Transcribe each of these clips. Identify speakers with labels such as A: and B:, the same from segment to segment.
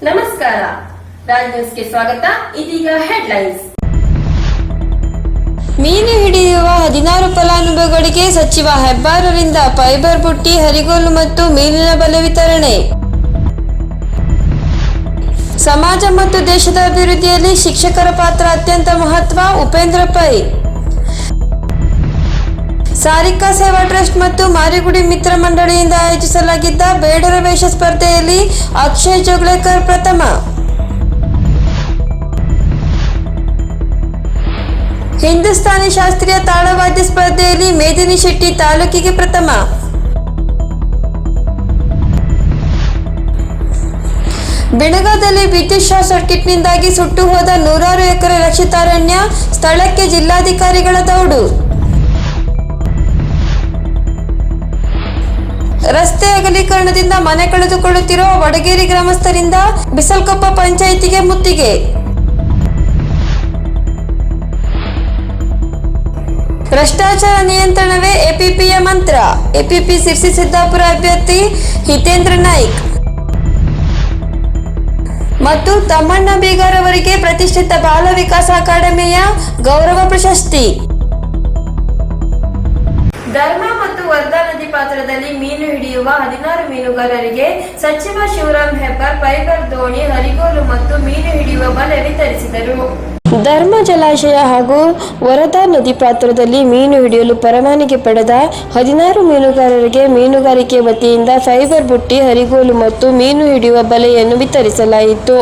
A: ನಮಸ್ಕಾರ, ರಾಜ್ ನ್ಯೂಸ್ಗೆ ಸ್ವಾಗತ. ಇದೀಗ ಹೆಡ್ಲೈನ್ಸ್.
B: ಮೀನು ಹಿಡಿಯುವ 16 ಫಲಾನುಭವಿಗಳಿಗೆ ಸಚಿವ ಹೆಬ್ಬಾರರಿಂದ ಫೈಬರ್ ಬುಟ್ಟಿ, ಹರಿಗೋಲು ಮತ್ತು ಮೀನಿನ ಬಲೆ ವಿತರಣೆ. ಸಮಾಜ ಮತ್ತು ದೇಶದ ಅಭಿವೃದ್ಧಿಯಲ್ಲಿ ಶಿಕ್ಷಕರ ಪಾತ್ರ ಅತ್ಯಂತ ಮಹತ್ವ, ಉಪೇಂದ್ರ ಪೈ. ಸಾರಿಕಾ ಸೇವಾ ಟ್ರಸ್ಟ್ ಮತ್ತು ಮಾರಿಗುಡಿ ಮಿತ್ರ ಮಂಡಳಿಯಿಂದ ಆಯೋಜಿಸಲಾಗಿದ್ದ ಬೇಡರ ವೇಷ ಸ್ಪರ್ಧೆಯಲ್ಲಿ ಅಕ್ಷಯ್ ಜೋಗ್ಲೇಕರ್ ಪ್ರಥಮ. ಹಿಂದೂಸ್ತಾನಿ ಶಾಸ್ತ್ರೀಯ ತಾಳವಾದ್ಯ ಸ್ಪರ್ಧೆಯಲ್ಲಿ ಮೇದಿನಿ ಶೆಟ್ಟಿ ತಾಲೂಕಿಗೆ ಪ್ರಥಮ. ಬಿಣಗಾದಲ್ಲಿ ವಿದ್ಯುತ್ ಶಾರ್ಟ್ ಸರ್ಕ್ಯೂಟ್ನಿಂದಾಗಿ ಸುಟ್ಟು ಹೋದ 100 ಎಕರೆ ರಕ್ಷಿತಾರಣ್ಯ, ಸ್ಥಳಕ್ಕೆ ಜಿಲ್ಲಾಧಿಕಾರಿಗಳ ದೌಡು. ರಸ್ತೆ ಅಗಲೀಕರಣದಿಂದ ಮನೆ ಕಳೆದುಕೊಳ್ಳುತ್ತಿರುವ ವಡಗೇರಿ ಗ್ರಾಮಸ್ಥರಿಂದ ಬಿಸಲ್ಕೊಪ್ಪ ಪಂಚಾಯಿತಿಗೆ ಮುತ್ತಿಗೆ. ಭ್ರಷ್ಟಾಚಾರ ನಿಯಂತ್ರಣವೇ ಎಪಿಪಿಯ ಮಂತ್ರ, ಎಪಿಪಿ ಸಿರ್ಸಿ ಸಿದ್ದಾಪುರ ಅಭ್ಯರ್ಥಿ ಹಿತೇಂದ್ರ ನಾಯ್ಕ್. ಮತ್ತು ತಮ್ಮಣ್ಣ ಬೀಗಾರ್ ಅವರಿಗೆ ಪ್ರತಿಷ್ಠಿತ ಬಾಲ ವಿಕಾಸ ಅಕಾಡೆಮಿಯ ಗೌರವ ಪ್ರಶಸ್ತಿ.
A: ಧರ್ಮ ಮತ್ತು ವರ್ಧಾ ನದಿ ಪಾತ್ರದಲ್ಲಿ ಮೀನು ಹಿಡಿಯುವ 16 ಮೀನುಗಾರರಿಗೆ ಸಚಿವ ಶಿವರಾಮ್ ಹೆಬ್ಬಾರ್ ಫೈಬರ್ ದೋಣಿ, ಹರಿಗೋಲು ಮತ್ತು ಮೀನು ಹಿಡಿಯುವ ಬಲೆ ವಿತರಿಸಿದರು.
B: ಧರ್ಮ ಜಲಾಶಯ ಹಾಗೂ ವರದಾ ನದಿ ಪಾತ್ರದಲ್ಲಿ ಮೀನು ಹಿಡಿಯಲು ಪರವಾನಗಿ ಪಡೆದ 16 ಮೀನುಗಾರರಿಗೆ ಮೀನುಗಾರಿಕೆ ವತಿಯಿಂದ ಫೈಬರ್ ಬುಟ್ಟಿ, ಹರಿಗೋಲು ಮತ್ತು ಮೀನು ಹಿಡಿಯುವ ಬಲೆಯನ್ನು ವಿತರಿಸಲಾಯಿತು.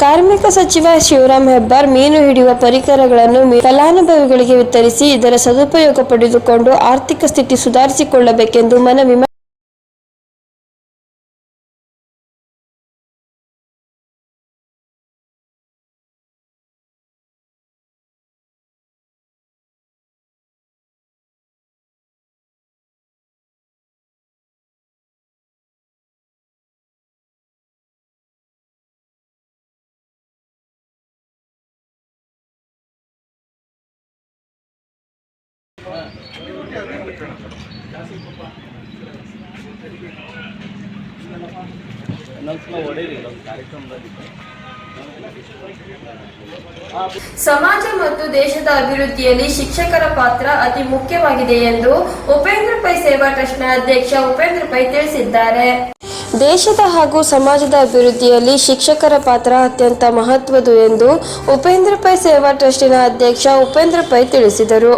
B: ಕಾರ್ಮಿಕ ಸಚಿವ ಶಿವರಾಮ್ ಹೆಬ್ಬಾರ್ ಮೀನು ಹಿಡಿಯುವ ಪರಿಕರಗಳನ್ನು ಫಲಾನುಭವಿಗಳಿಗೆ ವಿತರಿಸಿ ಇದರ ಸದುಪಯೋಗ ಪಡೆದುಕೊಂಡು ಆರ್ಥಿಕ ಸ್ಥಿತಿ ಸುಧಾರಿಸಿಕೊಳ್ಳಬೇಕೆಂದು ಮನವಿ ಮಾಡಿದರು.
A: ಸಮಾಜ ಮತ್ತು ದೇಶದ ಅಭಿವೃದ್ಧಿಯಲ್ಲಿ ಶಿಕ್ಷಕರ ಪಾತ್ರ ಅತಿ ಮುಖ್ಯವಾಗಿದೆ ಎಂದು ಉಪೇಂದ್ರ ಪೈ ಸೇವಾ ಟ್ರಸ್ಟ್ನ ಅಧ್ಯಕ್ಷ ಉಪೇಂದ್ರ ಪೈ ತಿಳಿಸಿದ್ದಾರೆ.
B: ದೇಶದ ಹಾಗೂ ಸಮಾಜದ ಅಭಿವೃದ್ಧಿಯಲ್ಲಿ ಶಿಕ್ಷಕರ ಪಾತ್ರ ಅತ್ಯಂತ ಮಹತ್ವದ್ದು ಎಂದು ಉಪೇಂದ್ರ ಪೈ ಸೇವಾ ಟ್ರಸ್ಟಿನ ಅಧ್ಯಕ್ಷ ಉಪೇಂದ್ರ ಪೈ ತಿಳಿಸಿದರು.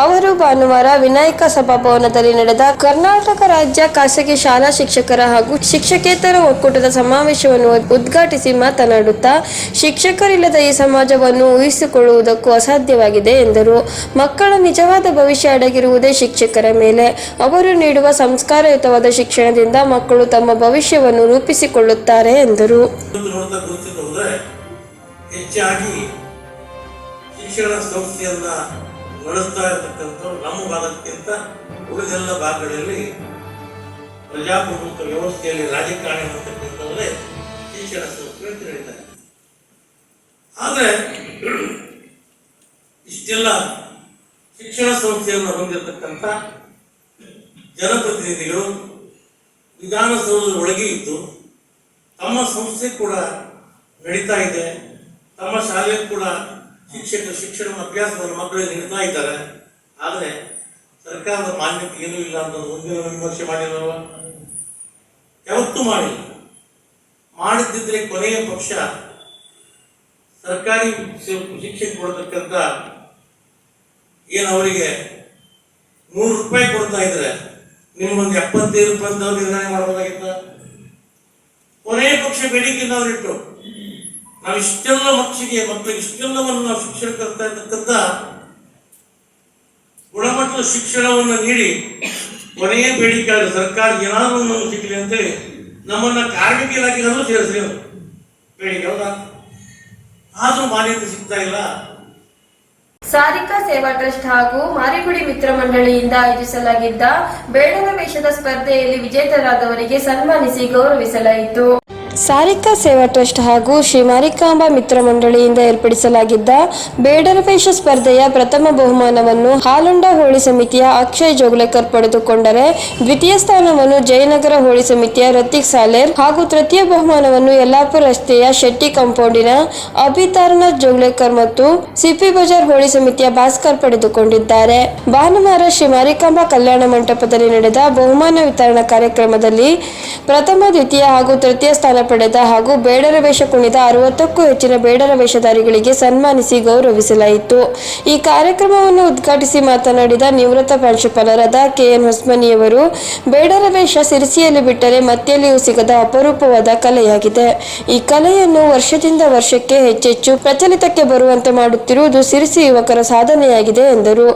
B: ಅವರು ಭಾನುವಾರ ವಿನಾಯಕ ಸಭಾಭವನದಲ್ಲಿ ನಡೆದ ಕರ್ನಾಟಕ ರಾಜ್ಯ ಖಾಸಗಿ ಶಾಲಾ ಶಿಕ್ಷಕರ ಹಾಗೂ ಶಿಕ್ಷಕೇತರ ಒಕ್ಕೂಟದ ಸಮಾವೇಶವನ್ನು ಉದ್ಘಾಟಿಸಿ ಮಾತನಾಡುತ್ತಾ, ಶಿಕ್ಷಕರಿಲ್ಲದ ಈ ಸಮಾಜವನ್ನು ಊಹಿಸಿಕೊಳ್ಳುವುದಕ್ಕೂ ಅಸಾಧ್ಯವಾಗಿದೆ ಎಂದರು. ಮಕ್ಕಳ ನಿಜವಾದ ಭವಿಷ್ಯ ಅಡಗಿರುವುದೇ ಶಿಕ್ಷಕರ ಮೇಲೆ. ಅವರು ನೀಡುವ ಸಂಸ್ಕಾರಯುತವಾದ ಶಿಕ್ಷಣದಿಂದ ಮಕ್ಕಳು ತಮ್ಮ ಭವಿಷ್ಯವನ್ನು ರೂಪಿಸಿಕೊಳ್ಳುತ್ತಾರೆ ಎಂದರು.
C: ಹೆಚ್ಚಾಗಿ ಶಿಕ್ಷಣ ಸಂಸ್ಥೆಯನ್ನ ನಡೆಸ್ತಾ ಇರತಕ್ಕಂಥ ನಮ್ಮ ಭಾಗಕ್ಕಿಂತ ಉಳಿದೆಲ್ಲ ಭಾಗಗಳಲ್ಲಿ ಪ್ರಜಾಪ್ರಭುತ್ವ ವ್ಯವಸ್ಥೆಯಲ್ಲಿ ರಾಜಕಾರಣ ಅಂತಕ್ಕಂಥವರೇ ಶಿಕ್ಷಣ ಸಂಸ್ಥೆ ಅಂತ ಹೇಳ್ತಾರೆ. ಆದರೆ ಇಷ್ಟೆಲ್ಲ ಶಿಕ್ಷಣ ಸಂಸ್ಥೆಯನ್ನು ಹೊಂದಿರತಕ್ಕಂಥ ಜನಪ್ರತಿನಿಧಿಗಳು ವಿಧಾನಸೌಧದ ಒಳಗೆ ಇದ್ದು ತಮ್ಮ ಸಂಸ್ಥೆ ಕೂಡ ನಡೀತಾ ಇದೆ, ತಮ್ಮ ಶಾಲೆ ಕೂಡ ಶಿಕ್ಷಣ ಅಭ್ಯಾಸವನ್ನು ಮಕ್ಕಳಿಗೆ ನೀಡ್ತಾ ಇದ್ದಾರೆ. ಆದರೆ ಸರ್ಕಾರದ ಮಾನ್ಯತೆ ಏನೂ ಇಲ್ಲ ಅಂತ ಒಂದಿನ ವಿಮರ್ಶೆ ಮಾಡಿಲ್ಲವ, ಯಾವತ್ತೂ ಮಾಡಿಲ್ಲ. ಮಾಡಿದ್ದಿದ್ರೆ ಕೊನೆಯ ಪಕ್ಷ ಸರ್ಕಾರಿ ಶಿಕ್ಷೆ ಕೊಡತಕ್ಕಂಥ ಏನು ಅವರಿಗೆ 100 ರೂಪಾಯಿ ಕೊಡ್ತಾ ಇದ್ರೆ ನಿಮ್ಗೊಂದು 75 ರೂಪಾಯಿ ನಿರ್ಣಯ ಮಾಡಬಹುದಾಗಿತ್ತ. ಕೊನೆಯ ಪಕ್ಷ ಬೇಡಿಕೆಯಿಂದ ಅವರಿಟ್ಟು ನಾವು ಇಷ್ಟೆಲ್ಲ ಮಕ್ಕಳಿಗೆ ಇಷ್ಟೆಲ್ಲವನ್ನು ನಾವು ಶಿಕ್ಷಣ ಕರ್ತಾ ಇರ್ತಕ್ಕಂಥ ಗುಣಮಟ್ಟದ ಶಿಕ್ಷಣವನ್ನು ನೀಡಿ ಕೊನೆಯ ಬೇಡಿಕೆ ಸರ್ಕಾರ ಏನಾದರೂ ಒಂದು ಸಿಗಲಿ ಅಂತೇಳಿ ನಮ್ಮನ್ನ ಕಾರ್ಮಿಕ ಇಲಾಖೆಗಾದ್ರೂ ಸೇರಿಸ್ರಿ ಬೇಡಿಕೆ. ಹೌದಾ? ಆದ್ರೂ ಮಾನ್ಯತೆ ಸಿಗ್ತಾ ಇಲ್ಲ.
A: ಸಾರಿಕಾ ಸೇವಾ ಟ್ರಸ್ಟ್ ಹಾಗೂ ಮಾರಿಗುಡಿ ಮಿತ್ರ ಮಂಡಳಿಯಿಂದ ಆಯೋಜಿಸಲಾಗಿದ್ದ ಬೇಡರ ವೇಷದ ಸ್ಪರ್ಧೆಯಲ್ಲಿ ವಿಜೇತರಾದವರಿಗೆ ಸನ್ಮಾನಿಸಿ ಗೌರವಿಸಲಾಯಿತು.
B: ಸಾರಿಕಾ ಸೇವಾ ಟ್ರಸ್ಟ್ ಹಾಗೂ ಶ್ರೀ ಮಾರಿಕಾಂಬಾ ಮಿತ್ರ ಮಂಡಳಿಯಿಂದ ಏರ್ಪಡಿಸಲಾಗಿದ್ದ ಬೇಡರ ವೇಷ ಸ್ಪರ್ಧೆಯ ಪ್ರಥಮ ಬಹುಮಾನವನ್ನು ಹಾಲುಂಡ ಹೋಳಿ ಸಮಿತಿಯ ಅಕ್ಷಯ್ ಜೋಗ್ಲೇಕರ್ ಪಡೆದುಕೊಂಡರೆ ದ್ವಿತೀಯ ಸ್ಥಾನವನ್ನು ಜಯನಗರ ಹೋಳಿ ಸಮಿತಿಯ ರತೀಕ್ ಸಾಲೇರ್ ಹಾಗೂ ತೃತೀಯ ಬಹುಮಾನವನ್ನು ಯಲ್ಲಾಪುರ ರಸ್ತೆಯ ಶೆಟ್ಟಿ ಕಾಂಪೌಂಡಿನ ಅಭಿತಾರನಾಥ್ ಜೋಗ್ಲೇಕರ್ ಮತ್ತು ಸಿಪಿ ಬಜಾರ್ ಹೋಳಿ ಸಮಿತಿಯ ಭಾಸ್ಕರ್ ಪಡೆದುಕೊಂಡಿದ್ದಾರೆ. ಭಾನುವಾರ ಶ್ರೀ ಮಾರಿಕಾಂಬಾ ಕಲ್ಯಾಣ ಮಂಟಪದಲ್ಲಿ ನಡೆದ ಬಹುಮಾನ ವಿತರಣಾ ಕಾರ್ಯಕ್ರಮದಲ್ಲಿ ಪ್ರಥಮ, ದ್ವಿತೀಯ ಹಾಗೂ ತೃತೀಯ ಸ್ಥಾನ ಪಡೆದ ಹಾಗೂ ಬೇಡರ ವೇಷ ಕುಣಿದ 60ಕ್ಕೂ ಹೆಚ್ಚಿನ ಬೇಡರ ವೇಷಧಾರಿಗಳಿಗೆ ಸನ್ಮಾನಿಸಿ ಗೌರವಿಸಲಾಯಿತು. ಈ ಕಾರ್ಯಕ್ರಮವನ್ನು ಉದ್ಘಾಟಿಸಿ ಮಾತನಾಡಿದ ನಿವೃತ್ತ ಪ್ರಾಂಶುಪಾಲರಾದ ಕೆಎನ್ ಹೊಸ್ಮನಿಯವರು, ಬೇಡರ ವೇಷ ಸಿರಿಸಿಯಲ್ಲಿ ಬಿಟ್ಟರೆ ಮತ್ತೆಲ್ಲಿಯೂ ಸಿಗದ ಅಪರೂಪವಾದ ಕಲೆಯಾಗಿದೆ. ಈ ಕಲೆಯನ್ನು ವರ್ಷದಿಂದ ವರ್ಷಕ್ಕೆ ಹೆಚ್ಚೆಚ್ಚು ಪ್ರಚಲಿತಕ್ಕೆ ಬರುವಂತೆ ಮಾಡುತ್ತಿರುವುದು ಸಿರಿಸಿ ಯುವಕರ ಸಾಧನೆಯಾಗಿದೆ ಎಂದರು.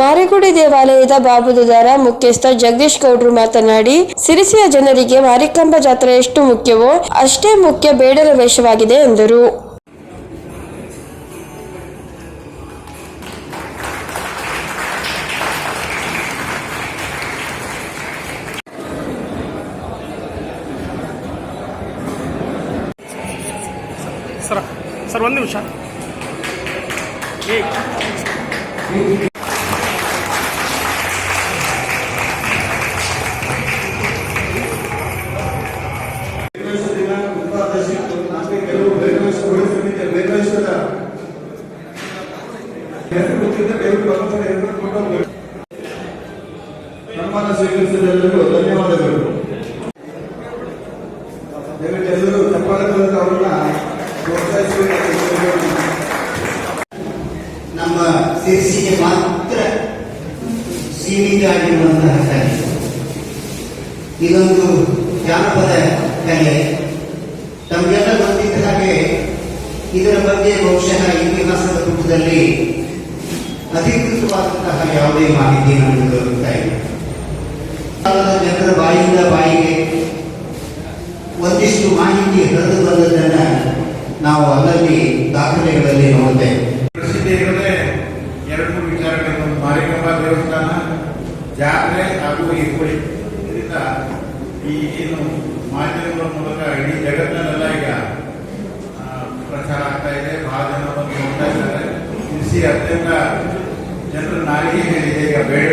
B: ಮಾರಿಗುಡಿ ದೇವಾಲಯದ ಬಾಬುದುದಾರ ಮುಖ್ಯಸ್ಥ ಜಗದೀಶ್ ಗೌಡ್ರು ಮಾತನಾಡಿ, ಸಿರಿಸಿಯ ಜನರಿಗೆ ಮಾರಿಕಾಂಬಾ ಜಾತ್ರೆ ಎಷ್ಟು ಮುಖ್ಯವೋ ಅಷ್ಟೇ ಮುಖ್ಯ ಬೇಡರ ವೇಷವಾಗಿದೆ ಎಂದರು.
D: ಸರ್ ಒಂದು ನಿಮಿಷ.
E: ಸನ್ಮಾನ ಸ್ವೀಕರಿಸಿದೆಲ್ಲರಿಗೂ ಧನ್ಯವಾದಗಳು. ದಯವಿಟ್ಟು ಎಲ್ಲರೂ ಚಪ್ಪಾಳೆ ಅವರನ್ನ ಪ್ರೋತ್ಸಾಹಿಸಬೇಕು.
F: ನಮ್ಮ ಸಿರಿಸಿಗೆ ಮಾತ್ರ ಸೀಮಿತ ಆಗಿರುವಂತಹ ಕಲೆ ಇದೊಂದು ಜಾನಪದ ಕಲೆ. ತಮಗೆಲ್ಲ ಗೊತ್ತಿದ್ದ ಹಾಗೆ ಇದರ ಬಗ್ಗೆ ಬಹುಶಃ ಇತಿಹಾಸದ ಪುಟದಲ್ಲಿ ಅಧಿಕೃತವಾದಂತಹ ಯಾವುದೇ ಮಾಹಿತಿ ನಮಗೆ ದೊರಕುತ್ತಾ ಇಲ್ಲ. ಜನರ ಬಾಯಿಂದ ಬಾಯಿಗೆ ಒಂದಿಷ್ಟು ಮಾಹಿತಿ ಹರಿದು ಬಂದದನ್ನ ನಾವು ಅಲ್ಲಲ್ಲಿ ದಾಖಲೆಗಳಲ್ಲಿ ನೋಡುತ್ತೇವೆ.
E: ಪ್ರಸಿದ್ಧಿ ಇರೋದೇ ಎರಡು ಮೂರು ವಿಚಾರಗಳು: ಮಾರಿಕಾಂಬಾ ದೇವಸ್ಥಾನ, ಜಾತ್ರೆ ಹಾಗೂ ಈ ಹೋಳಿ. ಇದರಿಂದ ಈ ಏನು ಮಾಧ್ಯಮಗಳ ಮೂಲಕ ಇಡೀ ಜಗತ್ತಿನಲ್ಲೆಲ್ಲ ಈಗ ಪ್ರಚಾರ ಆಗ್ತಾ ಇದೆ. ಬಹಳ ಜನ ಬಂದು ನೋಡ್ತಾ ಇದ್ದಾರೆ. ತಿಳಿಸಿ ಅತ್ಯಂತ ಜನರ ನಾಲಿಗೆ ಹೇಳಿದೆ ಈಗ ಬೇಡ.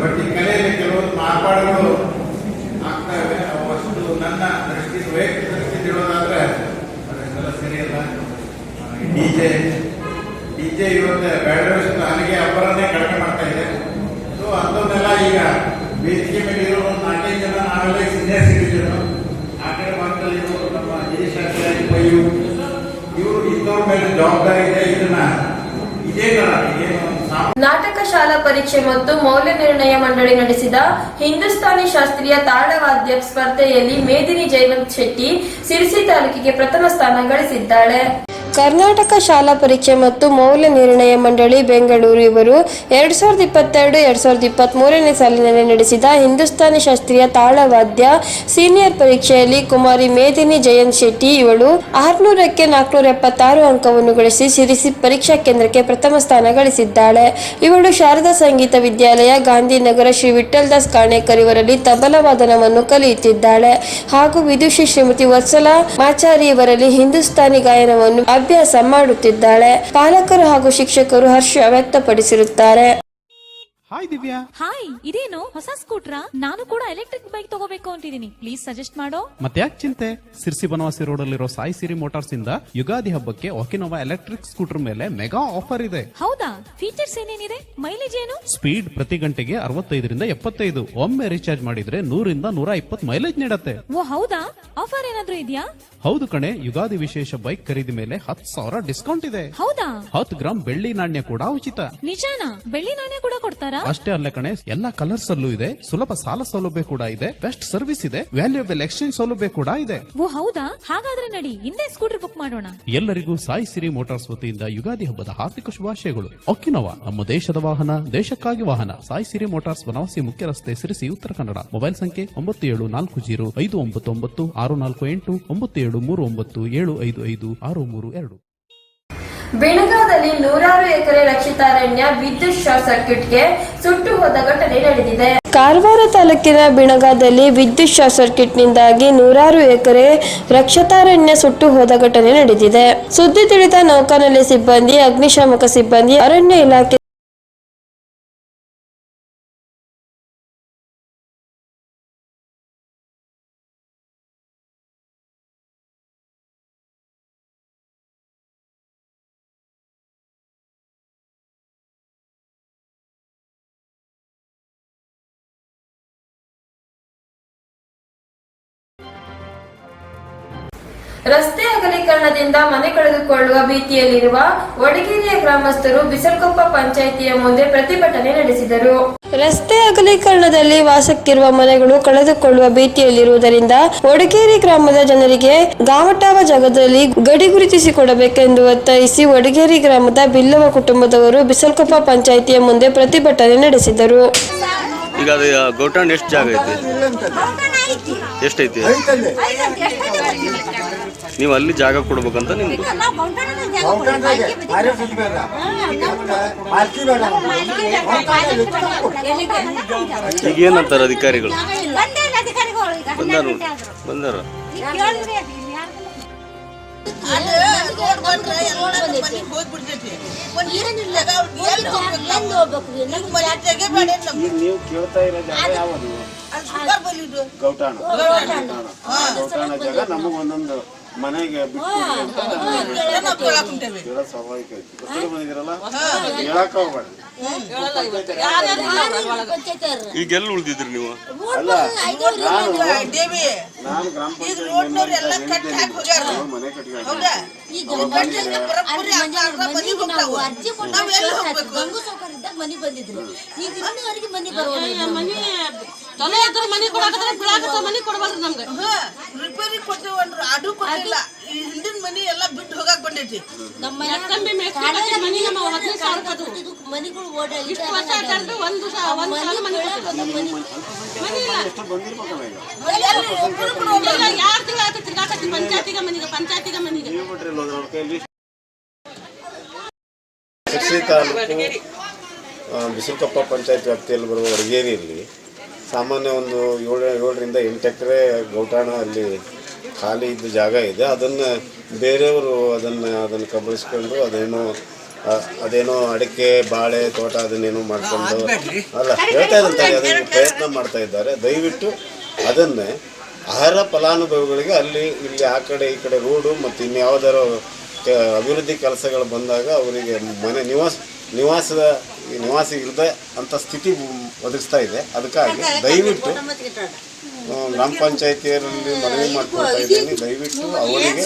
E: ಬಟ್ ಈ ಕಲೆಯಲ್ಲಿ ಕೆಲವೊಂದು ಮಾರ್ಪಾಡುಗಳು ಆಗ್ತಾ ಇವೆ. ಅವು ಅಷ್ಟು ನನ್ನ ದೃಷ್ಟಿ, ವೈಯಕ್ತಿಕ ದೃಷ್ಟಿ ಇರೋದಾದ್ರೆ ಅದೆಲ್ಲ ಸರಿಯಲ್ಲ. ಡಿಜೆ ಇವತ್ತು ಬೇಡವೇಷದ ಅಲ್ಲಿಗೆ ಅಬ್ಬರನ್ನೇ ಕಡಿಮೆ ಮಾಡ್ತಾ ಇದೆ. ಸೊ ಅಂಥವನ್ನೆಲ್ಲ ಈಗ ವೇದಿಕೆ ಮೇಲೆ ಇರೋ ಒಂದು 4-5 ಜನ ನಾವೆಲ್ಲ ಸೀನಿಯರ್ ಸಿಟಿಜನ್, ಆ ಕಡೆ ಭಾಗದಲ್ಲಿ ಇರೋರು ನಮ್ಮ ಜಯಶಾಸ್ತ್ರಿ ಪೈಯು, ಇವರು ಇಂಥವ್ರ ಮೇಲೆ ಜವಾಬ್ದಾರಿ ಇದೆ. ಇದನ್ನ ಇದೇ ತರ ಏನು
A: ನಾಟಕ ಶಾಲಾ ಪರೀಕ್ಷೆ ಮತ್ತು ಮೌಲ್ಯ ನಿರ್ಣಯ ಮಂಡಳಿ ನಡೆಸಿದ ಹಿಂದೂಸ್ತಾನಿ ಶಾಸ್ತ್ರೀಯ ತಾಳವಾದ್ಯ ಸ್ಪರ್ಧೆಯಲ್ಲಿ ಮೇದಿನಿ ಜಯವಂತ್ ಶೆಟ್ಟಿ ಸಿರಿಸಿ ತಾಲೂಕಿಗೆ ಪ್ರಥಮ ಸ್ಥಾನ ಗಳಿಸಿದ್ದಾಳೆ.
B: ಕರ್ನಾಟಕ ಶಾಲಾ ಪರೀಕ್ಷೆ ಮತ್ತು ಮೌಲ್ಯ ನಿರ್ಣಯ ಮಂಡಳಿ ಬೆಂಗಳೂರು ಇವರು 2022-2023ನೇ ಸಾಲಿನಲ್ಲಿ ನಡೆಸಿದ ಹಿಂದೂಸ್ತಾನಿ ಶಾಸ್ತ್ರೀಯ ತಾಳವಾದ್ಯ ಸೀನಿಯರ್ ಪರೀಕ್ಷೆಯಲ್ಲಿ ಕುಮಾರಿ ಮೇದಿನಿ ಜಯಂತ್ ಶೆಟ್ಟಿ ಇವಳು 600ಕ್ಕೆ 476 ಅಂಕವನ್ನು ಗಳಿಸಿ ಸಿರಿಸಿ ಪರೀಕ್ಷಾ ಕೇಂದ್ರಕ್ಕೆ ಪ್ರಥಮ ಸ್ಥಾನ ಗಳಿಸಿದ್ದಾಳೆ. ಇವಳು ಶಾರದಾ ಸಂಗೀತ ವಿದ್ಯಾಲಯ, ಗಾಂಧಿನಗರ ಶ್ರೀ ವಿಠಲ್ ದಾಸ್ ಕಾಣೇಕರ್ ಇವರಲ್ಲಿ ತಬಲಾ ವಾದನವನ್ನು ಕಲಿಯುತ್ತಿದ್ದಾಳೆ ಹಾಗೂ ವಿದುಷಿ ಶ್ರೀಮತಿ ವತ್ಸಲಾ ಮಾಚಾರಿ ಇವರಲ್ಲಿ ಹಿಂದೂಸ್ತಾನಿ ಗಾಯನವನ್ನು ಅಭ್ಯಾಸ ಮಾಡುತ್ತಿದ್ದಾಳೆ. ಪಾಲಕರು ಹಾಗೂ ಶಿಕ್ಷಕರು ಹರ್ಷ ವ್ಯಕ್ತಪಡಿಸಿರುತ್ತಾರೆ.
D: ಹಾಯ್ ದಿವ್ಯಾ.
G: ಹಾಯ್, ಇದೇನು ಹೊಸ ಸ್ಕೂಟ್ರಾ? ನಾನು ಕೂಡ ಎಲೆಕ್ಟ್ರಿಕ್ ಬೈಕ್ ತಗೋಬೇಕು ಅಂತಿದ್ದೀನಿ. ಪ್ಲೀಸ್ ಸಜೆಸ್ಟ್ ಮಾಡೋ.
D: ಮತ್ತೆ ಯಾಕೆ ಚಿಂತೆ? ಸಿರ್ಸಿ ಬನವಾಸಿ ರೋಡ್ ಅಲ್ಲಿರೋ ಸಾಯಿ ಸಿರಿ ಮೋಟಾರ್ಸ್ ಇಂದ ಯುಗಾದಿ ಹಬ್ಬಕ್ಕೆ ಒಕಿನೋವಾ ಎಲೆಕ್ಟ್ರಿಕ್ ಸ್ಕೂಟರ್ ಮೇಲೆ ಮೆಗಾ ಆಫರ್ ಇದೆ.
G: ಹೌದಾ? ಫೀಚರ್ಸ್ ಏನೇನಿದೆ? ಮೈಲೇಜ್ ಏನು?
D: ಸ್ಪೀಡ್ ಪ್ರತಿ ಗಂಟೆಗೆ 65ರಿಂದ 75. ಒಮ್ಮೆ ರೀಚಾರ್ಜ್ ಮಾಡಿದ್ರೆ 100ರಿಂದ 120 ಮೈಲೇಜ್ ನೀಡುತ್ತೆ.
G: ಓ ಹೌದಾ? ಆಫರ್ ಏನಾದ್ರೂ ಇದೆಯಾ?
D: ಹೌದು ಕಣೆ, ಯುಗಾದಿ ವಿಶೇಷ ಬೈಕ್ ಖರೀದಿ ಮೇಲೆ 10,000 ಡಿಸ್ಕೌಂಟ್ ಇದೆ.
G: ಹೌದಾ?
D: 10 ಗ್ರಾಂ ಬೆಳ್ಳಿ ನಾಣ್ಯ ಕೂಡ ಉಚಿತ.
G: ನಿಜಾನಾ? ಬೆಳ್ಳಿ ನಾಣ್ಯ ಕೂಡ ಕೊಡ್ತಾರಾ?
D: ಅಷ್ಟೇ ಅಲ್ಲ ಕಣೆ, ಎಲ್ಲಾ ಕಲರ್ಸ್ ಅಲ್ಲೂ ಇದೆ. ಸುಲಭ ಸಾಲ ಸೌಲಭ್ಯ ಕೂಡ ಇದೆ. ಬೆಸ್ಟ್ ಸರ್ವಿಸ್ ಇದೆ. ವ್ಯಾಲ್ಯೂಬಲ್ ಎಕ್ಸ್ಚೇಂಜ್ ಸೌಲಭ್ಯ ಕೂಡ ಇದೆ.
G: ಓ ಹೌದಾ? ಹಾಗಾದ್ರೆ ನಡಿ ಹಿಂದೆ ಸ್ಕೂಟರ್ ಬುಕ್ ಮಾಡೋಣ.
D: ಎಲ್ಲರಿಗೂ ಸಾಯಿ ಸಿರಿ ಮೋಟಾರ್ಸ್ ವತಿಯಿಂದ ಯುಗಾದಿ ಹಬ್ಬದ ಹಾರ್ದಿಕ ಶುಭಾಶಯಗಳು. ಒಕಿನೋವಾ ನಮ್ಮ ದೇಶದ ವಾಹನ, ದೇಶಕ್ಕಾಗಿ ವಾಹನ. ಸಾಯಿ ಸಿರಿ ಮೋಟಾರ್ಸ್ ಬನವಾಸಿ ಮುಖ್ಯ ರಸ್ತೆ, ಸಿರಿಸಿ, ಉತ್ತರ ಕನ್ನಡ. ಮೊಬೈಲ್ ಸಂಖ್ಯೆ 9740549648 9739755632.
A: ಬಿಣಗಾದಲ್ಲಿ ನೂರಾರು ಎಕರೆ ರಕ್ಷಿತಾರಣ್ಯ ವಿದ್ಯುತ್ ಶಾರ್ಟ್ ಸರ್ಕ್ಯೂಟ್ಗೆ ಸುಟ್ಟು ಹೋದ ಘಟನೆ ನಡೆದಿದೆ.
B: ಕಾರವಾರ ತಾಲೂಕಿನ ಬಿಣಗಾದಲ್ಲಿ ವಿದ್ಯುತ್ ಶಾರ್ಟ್ ಸರ್ಕ್ಯೂಟ್ನಿಂದಾಗಿ ನೂರಾರು ಎಕರೆ ರಕ್ಷತಾರಣ್ಯ ಸುಟ್ಟು ಹೋದ ಘಟನೆ ನಡೆದಿದೆ. ಸುದ್ದಿ ತಿಳಿದ ನೌಕಾನೆಲೆ ಸಿಬ್ಬಂದಿ, ಅಗ್ನಿಶಾಮಕ ಸಿಬ್ಬಂದಿ, ಅರಣ್ಯ ಇಲಾಖೆ
A: ರಸ್ತೆ ಅಗಲೀಕರಣದಿಂದ ಮನೆ ಕಳೆದುಕೊಳ್ಳುವ ಭೀತಿಯಲ್ಲಿರುವ ವಡಗೇರಿಯ ಗ್ರಾಮಸ್ಥರು ಬಿಸಲ್ಕೊಪ್ಪ ಪಂಚಾಯಿತಿಯ ಮುಂದೆ ಪ್ರತಿಭಟನೆ ನಡೆಸಿದರು.
B: ರಸ್ತೆ ಅಗಲೀಕರಣದಲ್ಲಿ ವಾಸಕ್ಕಿರುವ ಮನೆಗಳು ಕಳೆದುಕೊಳ್ಳುವ ಭೀತಿಯಲ್ಲಿರುವುದರಿಂದ ವಡಗೇರಿ ಗ್ರಾಮದ ಜನರಿಗೆ ಗಾವಟಾವ ಜಾಗದಲ್ಲಿ ಗಡಿ ಗುರುತಿಸಿಕೊಡಬೇಕೆಂದು ಒತ್ತಾಯಿಸಿ ವಡಗೇರಿ ಗ್ರಾಮದ ಬಿಲ್ಲವ ಕುಟುಂಬದವರು ಬಿಸಲ್ಕೊಪ್ಪ ಪಂಚಾಯಿತಿಯ ಮುಂದೆ ಪ್ರತಿಭಟನೆ ನಡೆಸಿದರು.
H: ಈಗ ಅದು ಗೌಟಾಂಡ್ ಎಷ್ಟು ಜಾಗ ಐತಿ? ಎಷ್ಟೈತಿ? ನೀವು ಅಲ್ಲಿ ಜಾಗ ಕೊಡ್ಬೇಕಂತ ನಿಮ್ದು ಈಗ ಏನಂತಾರ ಅಧಿಕಾರಿಗಳು? ಬಂದಾರ
E: ನೀವು ಕೇಳ್ತಾ ಇರೋ ಜಾಗ ಯಾವುದು? ಗೌಟಾಣ ಜಾಗ ನಮಗ್ ಒಂದೊಂದು ಮನೆಗೆ ಬಿಟ್ಟು ಸ್ವಾಭಾವಿಕ ಐತಿ. ಬಂದಿರಲ್ಲ ಹೇಳಕ್ ಹೋಗ್ಬೇಡ.
H: ಈಗ ಎಲ್ಲಿ ಉಳ್ದಿದ್ರಿ ನೀವು?
E: ಅಲ್ಲ ನಾನು ಗ್ರಾಮ ಪಂಚಾಯತ್ ಮನೆ ಕಟ್ಟಿ
I: ರಿಪೇರಿ ಕೊಟ್ಟಿವನ್ರಿ, ಅದು ಕೊಟ್ಟಿಲ್ಲ. ಹಿಂದಿನ ಮನಿ ಎಲ್ಲ ಬಿಟ್ಟು ಹೋಗಾಕ್ ಬಂದೈತಿ.
E: ಶಿಕ್ಷಿ ತಾಲೂಕು ಬಿಸಲ್ಕೊಪ್ಪ ಪಂಚಾಯತ್ ವ್ಯಾಪ್ತಿಯಲ್ಲಿ ಬರುವ ವಡಗೇರಿಯಲ್ಲಿ ಸಾಮಾನ್ಯ ಒಂದು 7ರಿಂದ 8 ಎಕರೆ ಗೌಟಾಣ ಅಲ್ಲಿ ಖಾಲಿ ಇದ್ದ ಜಾಗ ಇದೆ. ಅದನ್ನು ಬೇರೆಯವರು ಅದನ್ನು ಕಬಳಿಸ್ಕೊಂಡು ಅದೇನೋ ಅಡಿಕೆ, ಬಾಳೆ ತೋಟ ಅದನ್ನೇನೋ ಮಾಡ್ಕೊಂಡು ಅಲ್ಲ ಹೇಳ್ತಾ ಇದ್ದಂತಾರೆ, ಅದನ್ನು ಪ್ರಯತ್ನ ಮಾಡ್ತಾ ಇದ್ದಾರೆ. ದಯವಿಟ್ಟು ಅದನ್ನೇ ಆಹಾರ ಫಲಾನುಭವಿಗಳಿಗೆ ಇಲ್ಲಿ ಆ ಕಡೆ ಈ ಕಡೆ ರೋಡು ಮತ್ತು ಇನ್ಯಾವುದಾರು ಅಭಿವೃದ್ಧಿ ಕೆಲಸಗಳು ಬಂದಾಗ ಅವರಿಗೆ ಮನೆ ನಿವಾಸ ಇಲ್ಲದೆ ಅಂತ ಸ್ಥಿತಿ ಒದಗಿಸ್ತಾ ಇದೆ. ಅದಕ್ಕಾಗಿ ದಯವಿಟ್ಟು ಗ್ರಾಮ ಪಂಚಾಯಿತಿಯರಲ್ಲಿ ಮನವಿ ಮಾಡ್ಕೊಳ್ತಾ ಇದ್ದೀನಿ, ದಯವಿಟ್ಟು ಅವರಿಗೆ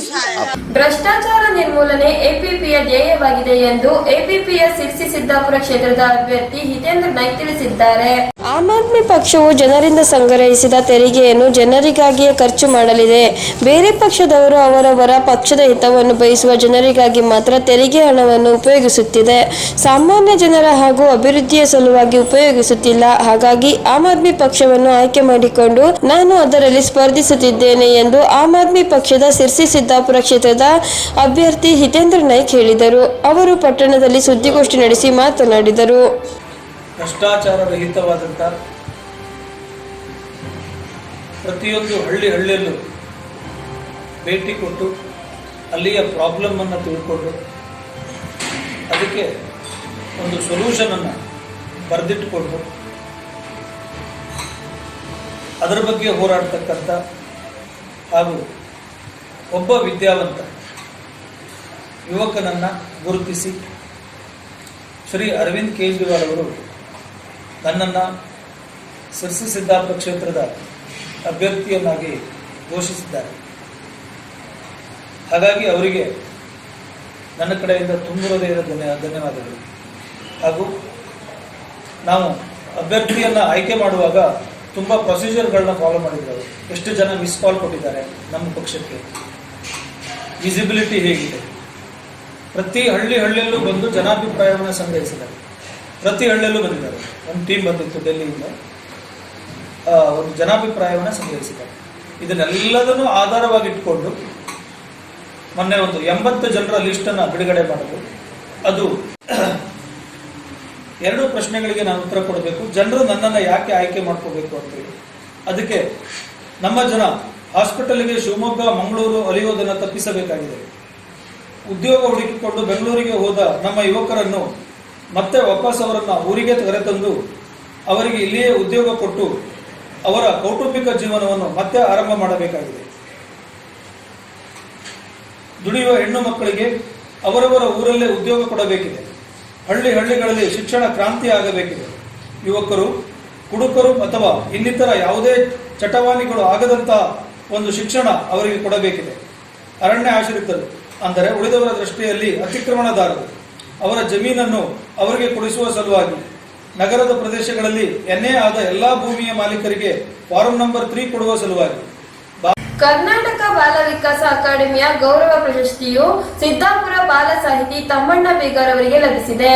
A: ಭ್ರಷ್ಟಾಚಾರ ನಿರ್ಮೂಲನೆ ಎಪಿಪಿಯ ಧ್ಯೇಯವಾಗಿದೆ ಎಂದು ಎಪಿಪಿಯ ಸಿರ್ಸಿ ಸಿದ್ದಾಪುರ ಕ್ಷೇತ್ರದ ಅಭ್ಯರ್ಥಿ ಹಿತೇಂದ್ರ ನಾಯ್ಕ್ ತಿಳಿಸಿದ್ದಾರೆ.
B: ಆಮ್ ಆದ್ಮಿ ಪಕ್ಷವು ಜನರಿಂದ ಸಂಗ್ರಹಿಸಿದ ತೆರಿಗೆಯನ್ನು ಜನರಿಗಾಗಿಯೇ ಖರ್ಚು ಮಾಡಲಿದೆ. ಬೇರೆ ಪಕ್ಷದವರು ಅವರವರ ಪಕ್ಷದ ಹಿತವನ್ನು ಬಯಸುವ ಜನರಿಗಾಗಿ ಮಾತ್ರ ತೆರಿಗೆ ಹಣವನ್ನು ಉಪಯೋಗಿಸುತ್ತಿದೆ. ಸಾಮಾನ್ಯ ಜನರ ಹಾಗೂ ಅಭಿವೃದ್ಧಿಯ ಸಲುವಾಗಿ ಉಪಯೋಗಿಸುತ್ತಿಲ್ಲ. ಹಾಗಾಗಿ ಆಮ್ ಆದ್ಮಿ ಪಕ್ಷವನ್ನು ಆಯ್ಕೆ ಮಾಡಿಕೊಂಡು ನಾನು ಅದರಲ್ಲಿ ಸ್ಪರ್ಧಿಸುತ್ತಿದ್ದೇನೆ ಎಂದು ಆಮ್ ಆದ್ಮಿ ಪಕ್ಷದ ಸಿರ್ಸಿ ಸಿದ್ದಾಪುರ ಕ್ಷೇತ್ರದ ಅಭ್ಯರ್ಥಿ ಹಿತೇಂದ್ರ ನಾಯ್ಕ್ ಹೇಳಿದರು. ಅವರು ಪಟ್ಟಣದಲ್ಲಿ ಸುದ್ದಿಗೋಷ್ಠಿ ನಡೆಸಿ ಮಾತನಾಡಿದರು.
J: ಭ್ರಷ್ಟಾಚಾರ ರಹಿತವಾದಂಥ ಪ್ರತಿಯೊಂದು ಹಳ್ಳಿಯಲ್ಲೂ ಭೇಟಿ ಕೊಟ್ಟು ಅಲ್ಲಿಯ ಪ್ರಾಬ್ಲಮನ್ನು ತಿಳ್ಕೊಂಡು ಅದಕ್ಕೆ ಒಂದು ಸೊಲ್ಯೂಷನನ್ನು ಬರೆದಿಟ್ಟುಕೊಂಡು ಅದರ ಬಗ್ಗೆ ಹೋರಾಡ್ತಕ್ಕಂಥ ಹಾಗೂ ಒಬ್ಬ ವಿದ್ಯಾವಂತ ಯುವಕನನ್ನು ಗುರುತಿಸಿ ಶ್ರೀ ಅರವಿಂದ್ ಕೇಜ್ರಿವಾಲ್ ಅವರು ನನ್ನನ್ನು ಸಿರ್ಸಿ ಸಿದ್ದಾಪುರ ಕ್ಷೇತ್ರದ ಅಭ್ಯರ್ಥಿಯನ್ನಾಗಿ ಘೋಷಿಸಿದ್ದಾರೆ. ಹಾಗಾಗಿ ಅವರಿಗೆ ನನ್ನ ಕಡೆಯಿಂದ ತುಂಬಿರದೇ ಧನ್ಯವಾದಗಳು. ಹಾಗೂ ನಾವು ಅಭ್ಯರ್ಥಿಯನ್ನು ಆಯ್ಕೆ ಮಾಡುವಾಗ ತುಂಬ ಪ್ರೊಸೀಜರ್ಗಳನ್ನ ಫಾಲೋ ಮಾಡಿದ್ದಾರೆ. ಎಷ್ಟು ಜನ ಮಿಸ್ ಕಾಲ್ ಕೊಟ್ಟಿದ್ದಾರೆ ನಮ್ಮ ಪಕ್ಷಕ್ಕೆ, ವಿಸಿಬಿಲಿಟಿ ಹೇಗಿದೆ, ಪ್ರತಿ ಹಳ್ಳಿಯಲ್ಲೂ ಬಂದು ಜನಾಭಿಪ್ರಾಯವನ್ನು ಸಂಗ್ರಹಿಸಿದ್ದಾರೆ. ಪ್ರತಿ ಹಳ್ಳಿಯಲ್ಲೂ ಬಂದಿದ್ದಾರೆ. ಒಂದು ಟೀಮ್ ಬಂದಿತ್ತು ಡೆಲ್ಲಿಯಿಂದ, ಒಂದು ಜನಾಭಿಪ್ರಾಯವನ್ನು ಸಂಗ್ರಹಿಸಿದ್ದಾರೆ. ಇದನ್ನೆಲ್ಲದನ್ನು ಆಧಾರವಾಗಿಟ್ಕೊಂಡು ಮೊನ್ನೆ ಒಂದು 80 ಜನರ ಲಿಸ್ಟನ್ನು ಬಿಡುಗಡೆ ಮಾಡಿದ್ರು. ಅದು 2 ಪ್ರಶ್ನೆಗಳಿಗೆ ನಾನು ಉತ್ತರ ಕೊಡಬೇಕು. ಜನರು ನನ್ನನ್ನು ಯಾಕೆ ಆಯ್ಕೆ ಮಾಡ್ಕೋಬೇಕು ಅಂತೇಳಿ. ಅದಕ್ಕೆ ನಮ್ಮ ಜನ ಹಾಸ್ಪಿಟಲ್ಗೆ ಶಿವಮೊಗ್ಗ, ಮಂಗಳೂರು ಅಲಿಯೋದನ್ನು ತಪ್ಪಿಸಬೇಕಾಗಿದೆ. ಉದ್ಯೋಗ ಹುಡುಕಿಕೊಂಡು ಬೆಂಗಳೂರಿಗೆ ಹೋದ ನಮ್ಮ ಯುವಕರನ್ನು ಮತ್ತೆ ವಾಪಸ್ ಅವರನ್ನು ಊರಿಗೆ ಕರೆತಂದು ಅವರಿಗೆ ಇಲ್ಲಿಯೇ ಉದ್ಯೋಗ ಕೊಟ್ಟು ಅವರ ಕೌಟುಂಬಿಕ ಜೀವನವನ್ನು ಮತ್ತೆ ಆರಂಭ ಮಾಡಬೇಕಾಗಿದೆ. ದುಡಿಯುವ ಹೆಣ್ಣು ಮಕ್ಕಳಿಗೆ ಅವರವರ ಊರಲ್ಲೇ ಉದ್ಯೋಗ ಕೊಡಬೇಕಿದೆ. ಹಳ್ಳಿಗಳಲ್ಲಿ ಶಿಕ್ಷಣ ಕ್ರಾಂತಿ ಆಗಬೇಕಿದೆ. ಯುವಕರು, ಕುಡುಕರು ಅಥವಾ ಇನ್ನಿತರ ಯಾವುದೇ ಚಟವಾನಿಗಳು ಆಗದಂತಹ ಒಂದು ಶಿಕ್ಷಣ ಅವರಿಗೆ ಕೊಡಬೇಕಿದೆ. ಅರಣ್ಯ ಆಶ್ರಿತರು ಅಂದರೆ ಉಳಿದವರ ದೃಷ್ಟಿಯಲ್ಲಿ ಅತಿಕ್ರಮಣದಾರರು ಅವರ ಜಮೀನನ್ನು ಅವರಿಗೆ ಕೊಡಿಸುವ ಸಲುವಾಗಿ ನಗರದ ಪ್ರದೇಶಗಳಲ್ಲಿ ಎನ್ಎ ಆದ ಎಲ್ಲಾ ಭೂಮಿಯ ಮಾಲೀಕರಿಗೆ ಫಾರಂ ನಂಬರ್ 3 ಕೊಡುವ ಸಲುವಾಗಿ
A: ಕರ್ನಾಟಕ ಬಾಲ ವಿಕಾಸ ಅಕಾಡೆಮಿಯ ಗೌರವ ಪ್ರಶಸ್ತಿಯು ಸಿದ್ದಾಪುರ ಬಾಲ ಸಾಹಿತಿ ತಮ್ಮಣ್ಣ ಬೇಗರ್ ಅವರಿಗೆ ಲಭಿಸಿದೆ.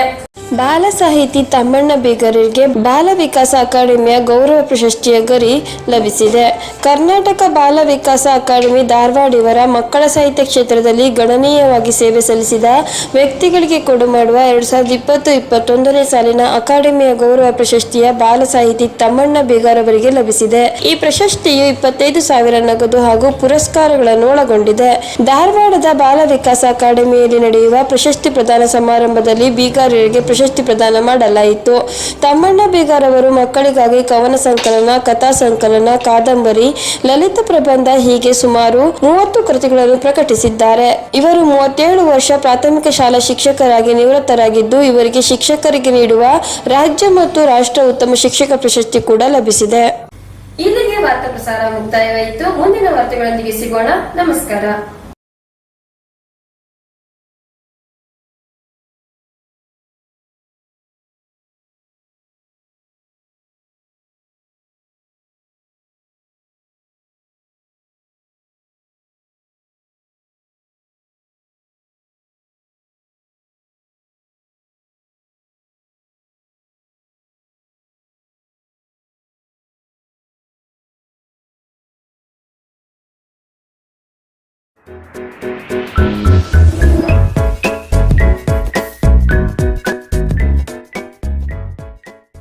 B: ಬಾಲ ಸಾಹಿತಿ ತಮ್ಮಣ್ಣ ಬೇಗರಿಗೆ ಬಾಲ ವಿಕಾಸ ಅಕಾಡೆಮಿಯ ಗೌರವ ಪ್ರಶಸ್ತಿಯ ಗರಿ ಲಭಿಸಿದೆ. ಕರ್ನಾಟಕ ಬಾಲ ವಿಕಾಸ ಅಕಾಡೆಮಿ ಧಾರವಾಡ ಇವರ ಮಕ್ಕಳ ಸಾಹಿತ್ಯ ಕ್ಷೇತ್ರದಲ್ಲಿ ಗಣನೀಯವಾಗಿ ಸೇವೆ ಸಲ್ಲಿಸಿದ ವ್ಯಕ್ತಿಗಳಿಗೆ ಕೊಡುಮಾಡುವ 2020-21ನೇ ಸಾಲಿನ ಅಕಾಡೆಮಿಯ ಗೌರವ ಪ್ರಶಸ್ತಿಯ ಬಾಲ ಸಾಹಿತಿ ತಮ್ಮಣ್ಣ ಬೇಗರ್ ಅವರಿಗೆ ಲಭಿಸಿದೆ. ಈ ಪ್ರಶಸ್ತಿಯು 25,000 ನಗದು ಹಾಗೂ ಪುರಸ್ಕಾರಗಳನ್ನು ಒಳಗೊಂಡಿದೆ. ಧಾರವಾಡದ ಬಾಲ ವಿಕಾಸ ಅಕಾಡೆಮಿಯಲ್ಲಿ ನಡೆಯುವ ಪ್ರಶಸ್ತಿ ಪ್ರದಾನ ಸಮಾರಂಭದಲ್ಲಿ ಬೇಗರ್ಗೆ ಪ್ರಶಸ್ತಿ ಪ್ರದಾನ ಮಾಡಲಾಯಿತು. ತಮ್ಮಣ್ಣ ಬೇಗರ್ ಅವರು ಮಕ್ಕಳಿಗಾಗಿ ಕವನ ಸಂಕಲನ, ಕಥಾ ಸಂಕಲನ, ಕಾದಂಬರಿ, ಲಲಿತ ಪ್ರಬಂಧ ಹೀಗೆ ಸುಮಾರು 30 ಕೃತಿಗಳನ್ನು ಪ್ರಕಟಿಸಿದ್ದಾರೆ. ಇವರು 37 ವರ್ಷ ಪ್ರಾಥಮಿಕ ಶಾಲಾ ಶಿಕ್ಷಕರಾಗಿ ನಿವೃತ್ತರಾಗಿದ್ದು, ಇವರಿಗೆ ಶಿಕ್ಷಕರಿಗೆ ನೀಡುವ ರಾಜ್ಯ ಮತ್ತು ರಾಷ್ಟ್ರ ಉತ್ತಮ ಶಿಕ್ಷಕ ಪ್ರಶಸ್ತಿ ಕೂಡ ಲಭಿಸಿದೆ.
A: ಇಲ್ಲಿಗೆ ವಾರ್ತಾ ಪ್ರಸಾರ ಮುಕ್ತಾಯವಾಯಿತು. ಮುಂದಿನ ವಾರ್ತೆಗಳೊಂದಿಗೆ ಸಿಗೋಣ. ನಮಸ್ಕಾರ.
K: Thank you.